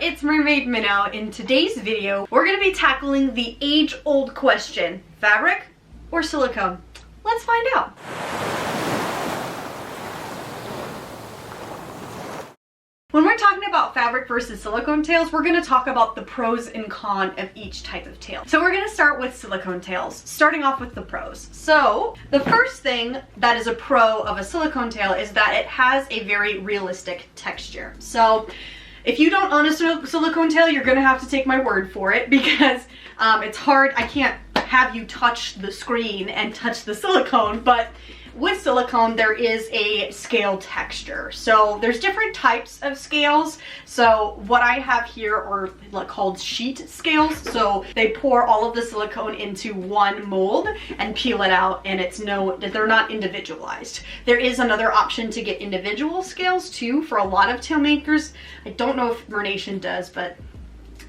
it's Mermaid Minnow. In today's video, we're going to be tackling the age-old question, fabric or silicone? Let's find out. When we're talking about fabric versus silicone tails, we're going to talk about the pros and cons of each type of tail. So we're going to start with silicone tails, starting off with the pros. So the first thing that is a pro of a silicone tail is that it has a very realistic texture. So if you don't own a silicone tail, you're going to have to take my word for it because it's hard. I can't have you touch the screen and touch the silicone, but with silicone there is a scale texture. So there's different types of scales. So what I have here are called sheet scales. So they pour all of the silicone into one mold and peel it out, and they're not individualized. There is another option to get individual scales too for a lot of tail makers. I don't know if Mermaid does, but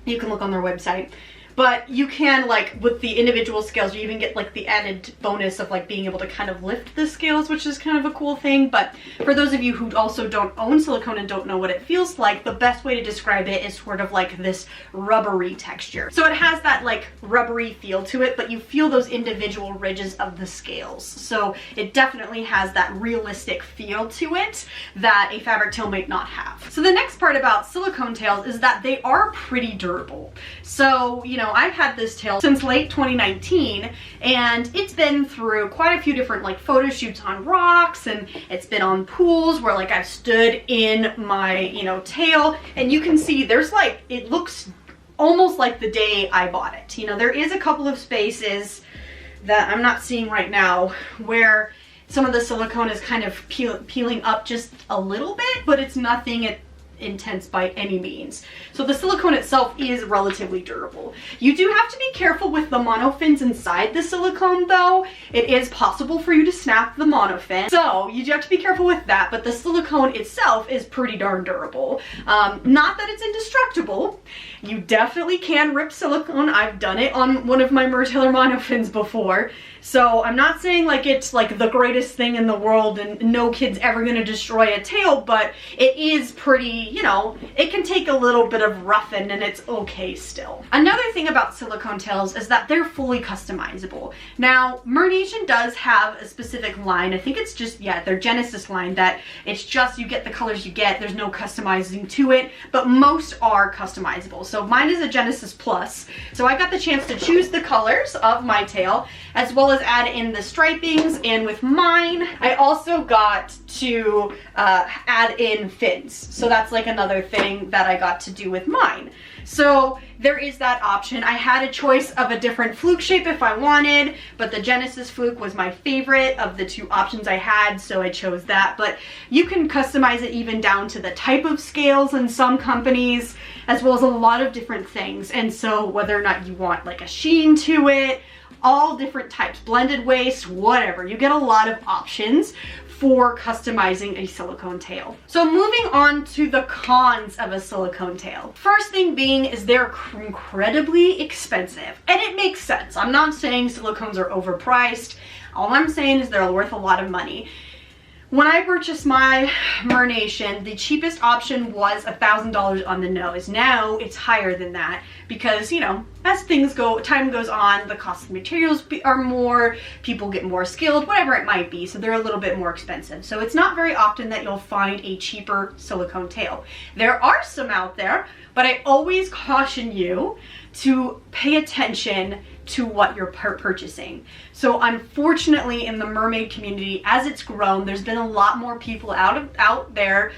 you can look on their website. But you can, with the individual scales, you even get the added bonus of being able to kind of lift the scales, which is kind of a cool thing. But for those of you who also don't own silicone and don't know what it feels like, the best way to describe it is sort of this rubbery texture. So it has that rubbery feel to it, but you feel those individual ridges of the scales. So it definitely has that realistic feel to it that a fabric tail might not have. So the next part about silicone tails is that they are pretty durable. So, I've had this tail since late 2019, and it's been through quite a few different photo shoots on rocks, and it's been on pools where I've stood in my tail, and you can see there's it looks almost like the day I bought it. There is a couple of spaces that I'm not seeing right now where some of the silicone is kind of peeling up just a little bit, but it's nothing intense by any means. So the silicone itself is relatively durable. You do have to be careful with the monofins inside the silicone though. It is possible for you to snap the monofin, so you do have to be careful with that, but the silicone itself is pretty darn durable. Not that it's indestructible. You definitely can rip silicone. I've done it on one of my Mertailor monofins before. So I'm not saying it's the greatest thing in the world and no kid's ever gonna destroy a tail, but it is pretty, it can take a little bit of roughing and it's okay still. Another thing about silicone tails is that they're fully customizable. Now, Mermaid does have a specific line. I think it's just, their Genesis line, that it's just you get the colors you get. There's no customizing to it, but most are customizable. So mine is a Genesis Plus. So I got the chance to choose the colors of my tail as well as add in the stripings, and with mine I also got to add in fins. So that's another thing that I got to do with mine. So there is that option. I had a choice of a different fluke shape if I wanted, but the Genesis fluke was my favorite of the two options I had, so I chose that. But you can customize it even down to the type of scales in some companies, as well as a lot of different things. And so whether or not you want a sheen to it, all different types, blended waist, whatever. You get a lot of options for customizing a silicone tail. So moving on to the cons of a silicone tail. First thing being is they're incredibly expensive, and it makes sense. I'm not saying silicones are overpriced. All I'm saying is they're worth a lot of money. When I purchased my Mermaid, the cheapest option was $1,000 on the nose. Now it's higher than that because, as time goes on, the cost of materials are more, people get more skilled, whatever it might be, so they're a little bit more expensive. So it's not very often that you'll find a cheaper silicone tail. There are some out there, but I always caution you to pay attention to what you're purchasing. So unfortunately in the mermaid community, as it's grown, there's been a lot more people out there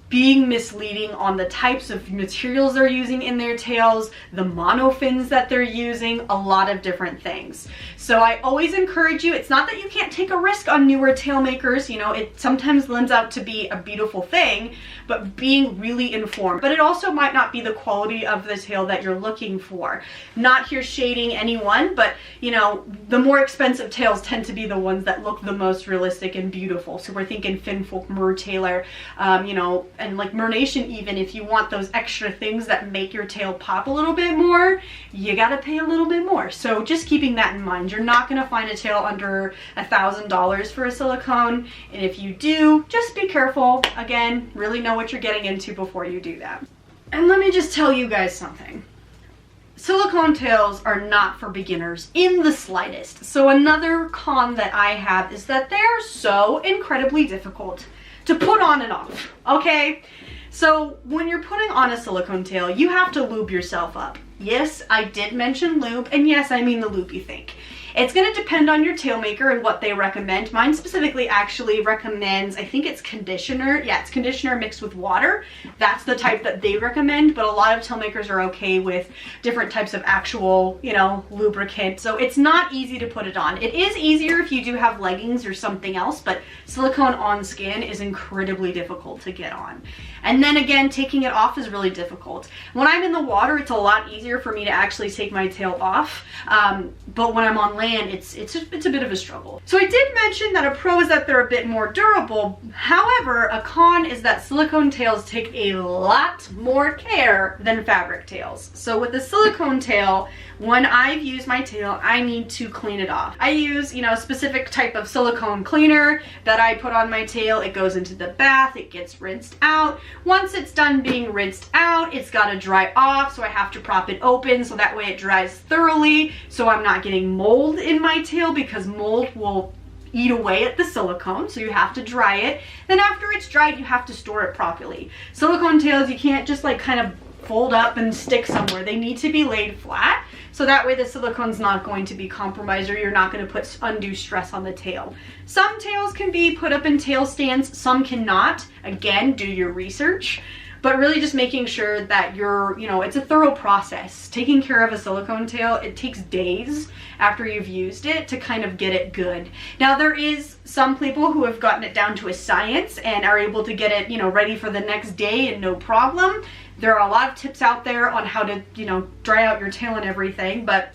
being misleading on the types of materials they're using in their tails, the monofins that they're using, a lot of different things. So I always encourage you, it's not that you can't take a risk on newer tail makers, it sometimes lends out to be a beautiful thing, but being really informed. But it also might not be the quality of the tail that you're looking for. Not here shading anyone, but the more expensive tails tend to be the ones that look the most realistic and beautiful. So we're thinking Finfolk, Mertailor, and Mermaid, even if you want those extra things that make your tail pop a little bit more, you gotta pay a little bit more. So just keeping that in mind. You're not gonna find a tail under $1,000 for a silicone, and if you do, just be careful. Again, really know what you're getting into before you do that. And let me just tell you guys something. Silicone tails are not for beginners in the slightest. So another con that I have is that they are so incredibly difficult to put on and off, okay? So when you're putting on a silicone tail, you have to lube yourself up. Yes, I did mention lube, and yes, I mean the lube you think. It's going to depend on your tail maker and what they recommend. Mine specifically actually recommends, I think it's conditioner. Yeah, it's conditioner mixed with water. That's the type that they recommend, but a lot of tail makers are okay with different types of actual, you know, lubricant. So it's not easy to put it on. It is easier if you do have leggings or something else, but silicone on skin is incredibly difficult to get on. And then again, taking it off is really difficult. When I'm in the water, it's a lot easier for me to actually take my tail off. But when I'm on land, it's a bit of a struggle. So I did mention that a pro is that they're a bit more durable. However, a con is that silicone tails take a lot more care than fabric tails. So with the silicone tail, when I've used my tail, I need to clean it off. I use, you know, a specific type of silicone cleaner that I put on my tail. It goes into the bath, it gets rinsed out. Once it's done being rinsed out, it's got to dry off, so I have to prop it open so that way it dries thoroughly, so I'm not getting mold in my tail, because mold will eat away at the silicone, so you have to dry it. Then after it's dried, you have to store it properly. Silicone tails, you can't just like kind of fold up and stick somewhere. They need to be laid flat, so that way the silicone's not going to be compromised, or you're not going to put undue stress on the tail. Some tails can be put up in tail stands, some cannot. Again, do your research. But really just making sure that you're, you know, it's a thorough process. Taking care of a silicone tail, it takes days after you've used it to kind of get it good. Now there is some people who have gotten it down to a science and are able to get it, you know, ready for the next day and no problem. There are a lot of tips out there on how to, you know, dry out your tail and everything, but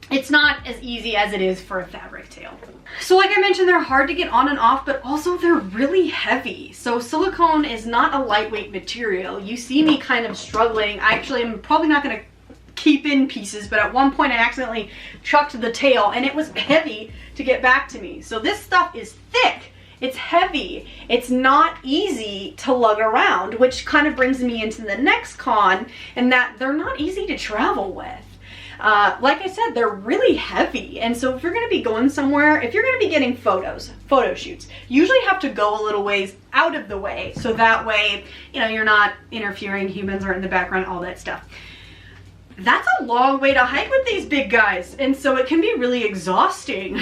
it's not as easy as it is for a fabric tail. So like I mentioned, they're hard to get on and off, but also they're really heavy. So silicone is not a lightweight material. You see me kind of struggling. I actually am probably not going to keep in pieces, but at one point I accidentally chucked the tail and it was heavy to get back to me. So this stuff is thick. It's heavy. It's not easy to lug around, which kind of brings me into the next con, in that they're not easy to travel with. Like I said, they're really heavy, and so if you're going to be going somewhere, if you're going to be getting photo shoots, you usually have to go a little ways out of the way, so that way, you know, you're not interfering, humans are in the background, all that stuff. That's a long way to hike with these big guys, and so it can be really exhausting.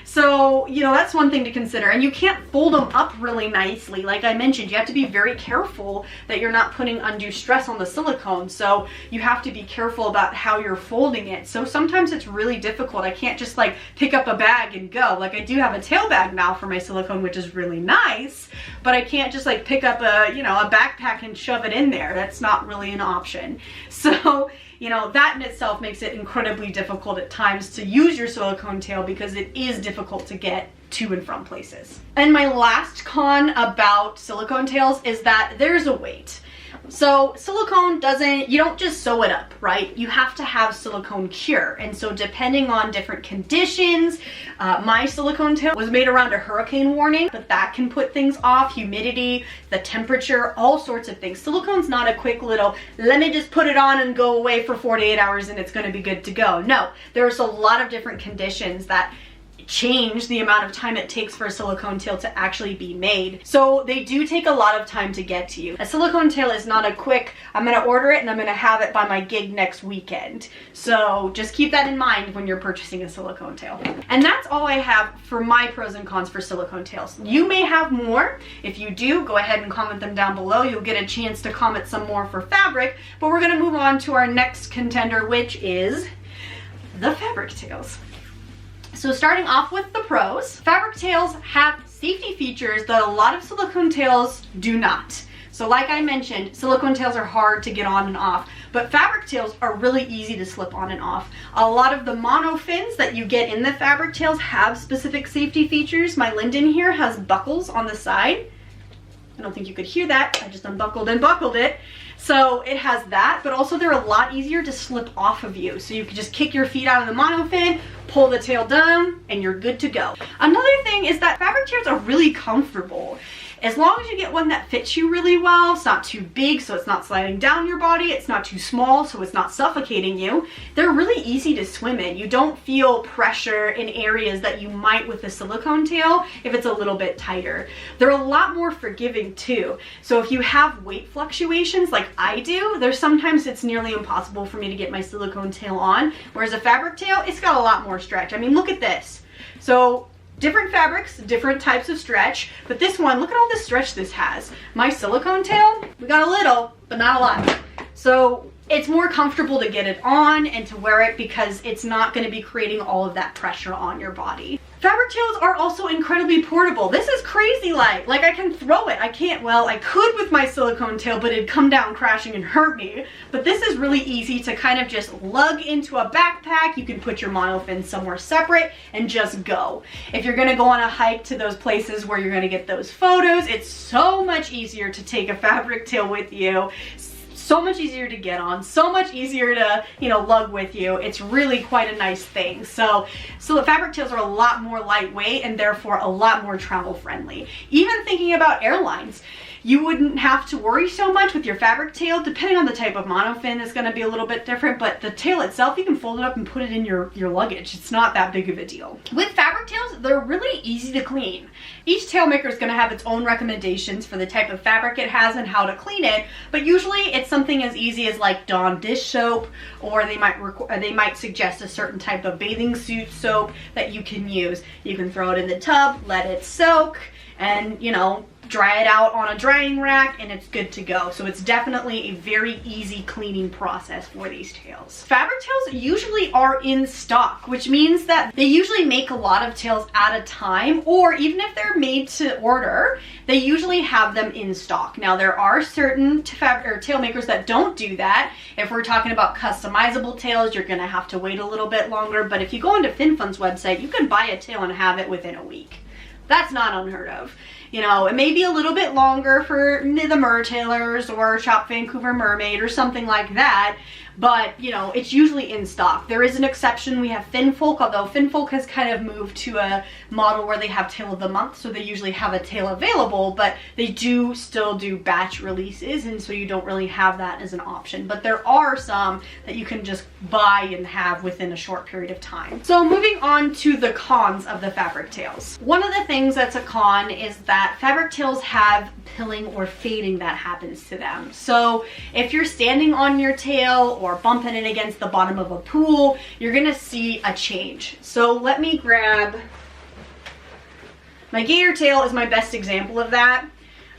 So, you know, that's one thing to consider. And you can't fold them up really nicely. Like I mentioned, you have to be very careful that you're not putting undue stress on the silicone. So you have to be careful about how you're folding it. So sometimes it's really difficult. I can't just like pick up a bag and go. Like I do have a tail bag now for my silicone, which is really nice, but I can't just like pick up a, you know, a backpack and shove it in there. That's not really an option. So, you know, that in itself makes it incredibly difficult at times to use your silicone tail, because it is difficult to get to and from places. And my last con about silicone tails is that there's a weight. So silicone you don't just sew it up, right? You have to have silicone cure. And so depending on different conditions, my silicone tail was made around a hurricane warning, but that can put things off, humidity, the temperature, all sorts of things. Silicone's not a quick little, let me just put it on and go away for 48 hours and it's gonna be good to go. No, there's a lot of different conditions that change the amount of time it takes for a silicone tail to actually be made. So they do take a lot of time to get to you. A silicone tail is not a quick, I'm gonna order it and I'm gonna have it by my gig next weekend. So just keep that in mind when you're purchasing a silicone tail. And that's all I have for my pros and cons for silicone tails. You may have more. If you do, go ahead and comment them down below. You'll get a chance to comment some more for fabric, but we're gonna move on to our next contender, which is the fabric tails. So starting off with the pros, fabric tails have safety features that a lot of silicone tails do not. So like I mentioned, silicone tails are hard to get on and off, but fabric tails are really easy to slip on and off. A lot of the mono fins that you get in the fabric tails have specific safety features. My Linden here has buckles on the side. I don't think you could hear that. I just unbuckled and buckled it. So it has that, but also they're a lot easier to slip off of you. So you can just kick your feet out of the monofin, pull the tail down, and you're good to go. Another thing is that fabric tails are really comfortable. as long as you get one that fits you really well, it's not too big so it's not sliding down your body, it's not too small so it's not suffocating you, they're really easy to swim in. You don't feel pressure in areas that you might with a silicone tail if it's a little bit tighter. They're a lot more forgiving too. So if you have weight fluctuations like I do, there's sometimes it's nearly impossible for me to get my silicone tail on, whereas a fabric tail, it's got a lot more stretch. I mean, look at this. So different fabrics, different types of stretch, but this one, look at all the stretch this has. My silicone tail, we got a little, but not a lot. So it's more comfortable to get it on and to wear it because it's not going to be creating all of that pressure on your body. Fabric tails are also incredibly portable. This is crazy light. Like, I can throw it. I can't, well, I could with my silicone tail, but it'd come down crashing and hurt me. But this is really easy to kind of just lug into a backpack. You can put your monofin somewhere separate and just go. If you're gonna go on a hike to those places where you're gonna get those photos, it's so much easier to take a fabric tail with you. So much easier to get on, so much easier to, lug with you. It's really quite a nice thing. So the fabric tails are a lot more lightweight and therefore a lot more travel friendly. Even thinking about airlines, you wouldn't have to worry so much with your fabric tail. Depending on the type of monofin, it's going to be a little bit different, but the tail itself, you can fold it up and put it in your luggage. It's not that big of a deal. With fabric tails, they're really easy to clean. Each tail maker is going to have its own recommendations for the type of fabric it has and how to clean it, but usually it's something as easy as like Dawn dish soap, or they might suggest a certain type of bathing suit soap that you can use. You can throw it in the tub, let it soak, and dry it out on a drying rack and it's good to go. So it's definitely a very easy cleaning process for these tails. Fabric tails usually are in stock, which means that they usually make a lot of tails at a time, or even if they're made to order, they usually have them in stock. Now there are certain tail makers that don't do that. If we're talking about customizable tails, you're gonna have to wait a little bit longer, but if you go onto FinFun's website, you can buy a tail and have it within a week. That's not unheard of. It may be a little bit longer for the Mertailers or Shop Vancouver Mermaid or something like that, but it's usually in stock. There is an exception. We have Finfolk, although Finfolk has kind of moved to a model where they have tail of the month, so they usually have a tail available, but they do still do batch releases, and so you don't really have that as an option. But there are some that you can just buy and have within a short period of time. So moving on to the cons of the fabric tails. One of the things that's a con is that fabric tails have pilling or fading that happens to them. So if you're standing on your tail or bumping it against the bottom of a pool, you're gonna see a change. So let me grab, my gator tail is my best example of that.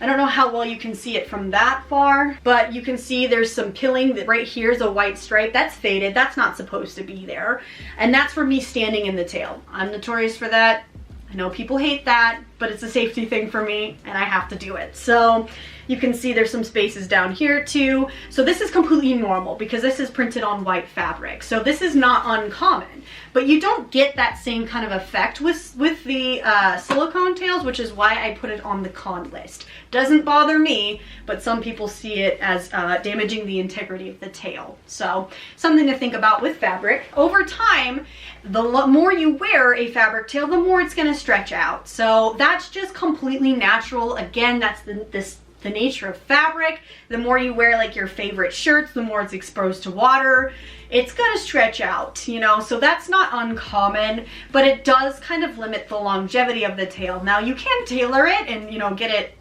I don't know how well you can see it from that far, but you can see there's some pilling. That right here is a white stripe. That's faded. That's not supposed to be there. And that's for me standing in the tail. I'm notorious for that. I know people hate that, but it's a safety thing for me and I have to do it. So you can see there's some spaces down here too. So this is completely normal because this is printed on white fabric. So this is not uncommon, but you don't get that same kind of effect with the silicone tails, which is why I put it on the con list. Doesn't bother me, but some people see it as damaging the integrity of the tail. So something to think about with fabric. Over time, the more you wear a fabric tail, the more it's gonna stretch out. So that's just completely natural. Again, that's the nature of fabric. The more you wear like your favorite shirts, the more it's exposed to water, it's gonna stretch out, so that's not uncommon, but it does kind of limit the longevity of the tail. Now you can tailor it and get it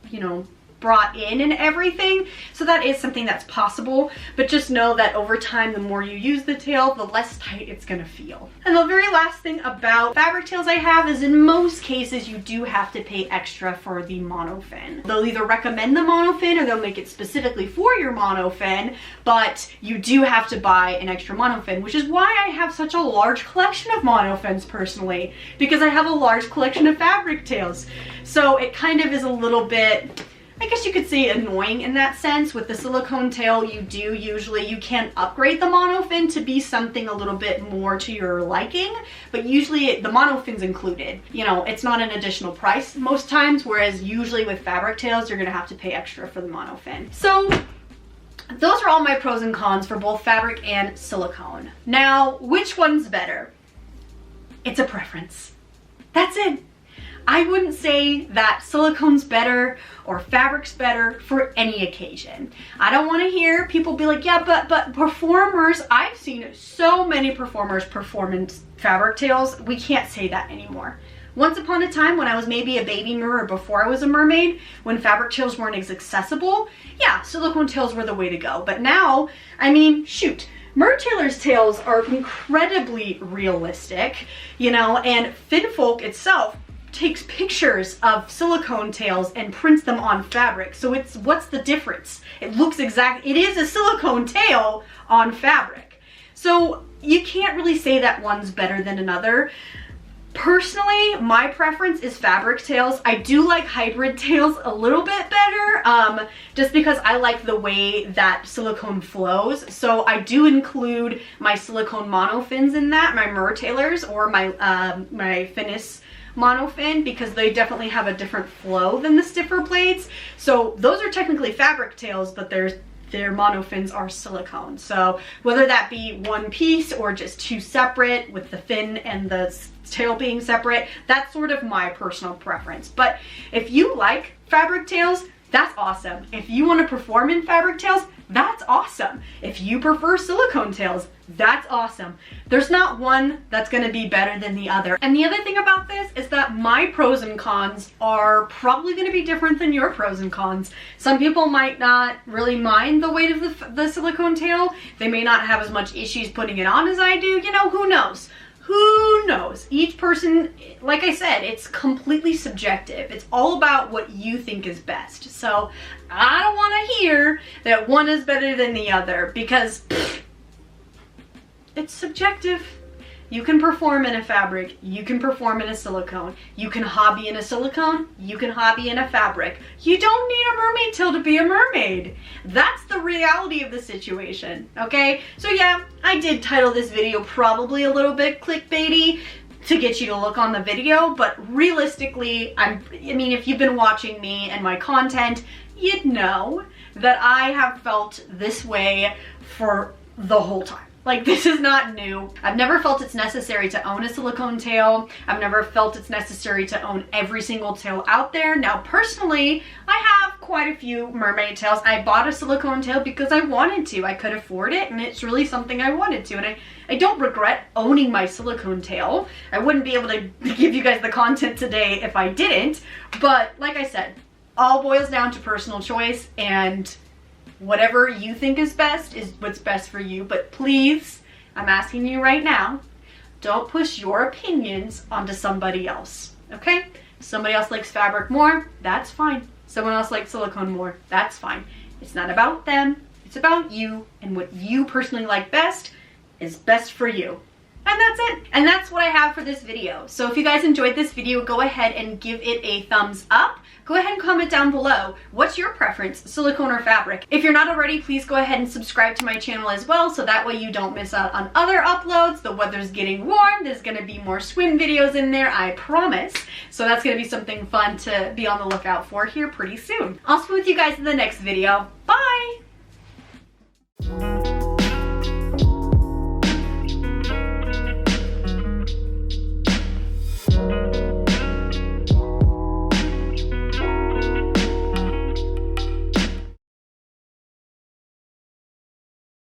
brought in and everything, so that is something that's possible, but just know that over time, the more you use the tail, the less tight it's gonna feel. And the very last thing about fabric tails I have is in most cases you do have to pay extra for the monofin. They'll either recommend the monofin or they'll make it specifically for your monofin, but you do have to buy an extra monofin, which is why I have such a large collection of monofins personally, because I have a large collection of fabric tails. So it kind of is a little bit, I guess you could say, annoying in that sense. With the silicone tail, you can upgrade the monofin to be something a little bit more to your liking, but usually the monofin's included. It's not an additional price most times, whereas usually with fabric tails, you're gonna have to pay extra for the monofin. So those are all my pros and cons for both fabric and silicone. Now, which one's better? It's a preference. That's it. I wouldn't say that silicone's better or fabric's better for any occasion. I don't want to hear people be like, yeah, but performers, I've seen so many performers perform in fabric tails. We can't say that anymore. Once upon a time when I was maybe a baby mermaid before I was a mermaid, when fabric tails weren't as accessible, yeah, silicone tails were the way to go. But now, I mean, shoot, mertailers' tails are incredibly realistic, you know, and Finfolk itself takes pictures of silicone tails and prints them on fabric. So it's, what's the difference? It looks it is a silicone tail on fabric. So you can't really say that one's better than another. Personally, my preference is fabric tails. I do like hybrid tails a little bit better, just because I like the way that silicone flows. So I do include my silicone monofins in that, my mertailers or my Finis monofin, because they definitely have a different flow than the stiffer blades. So those are technically fabric tails, but their monofins are silicone. So whether that be one piece or just two separate with the fin and the tail being separate, that's sort of my personal preference. But if you like fabric tails, that's awesome. If you want to perform in fabric tails, that's awesome. If you prefer silicone tails, that's awesome. There's not one that's going to be better than the other. And the other thing about this is that my pros and cons are probably going to be different than your pros and cons. Some people might not really mind the weight of the silicone tail. They may not have as much issues putting it on as I do. You know, who knows? Who knows? Each person, like I said, it's completely subjective. It's all about what you think is best. So I don't want to hear that one is better than the other, because it's subjective. You can perform in a fabric, you can perform in a silicone, you can hobby in a silicone, you can hobby in a fabric. You don't need a mermaid tail to be a mermaid. That's the reality of the situation, okay? So yeah, I did title this video probably a little bit clickbaity to get you to look on the video, but realistically, I mean, if you've been watching me and my content, you'd know that I have felt this way for the whole time. Like, this is not new. I've never felt it's necessary to own a silicone tail. I've never felt it's necessary to own every single tail out there. Now, personally, I have quite a few mermaid tails. I bought a silicone tail because I wanted to. I could afford it, and it's really something I wanted to. And I don't regret owning my silicone tail. I wouldn't be able to give you guys the content today if I didn't. But like I said, all boils down to personal choice, and whatever you think is best is what's best for you. But please, I'm asking you right now, don't push your opinions onto somebody else, okay? Somebody else likes fabric more, that's fine. Someone else likes silicone more, that's fine. It's not about them, it's about you, and what you personally like best is best for you. And that's it. And that's what I have for this video. So if you guys enjoyed this video, go ahead and give it a thumbs up. Go ahead and comment down below. What's your preference, silicone or fabric? If you're not already, please go ahead and subscribe to my channel as well, so that way you don't miss out on other uploads. The weather's getting warm. There's gonna be more swim videos in there, I promise. So that's gonna be something fun to be on the lookout for here pretty soon. I'll see you guys in the next video. Bye!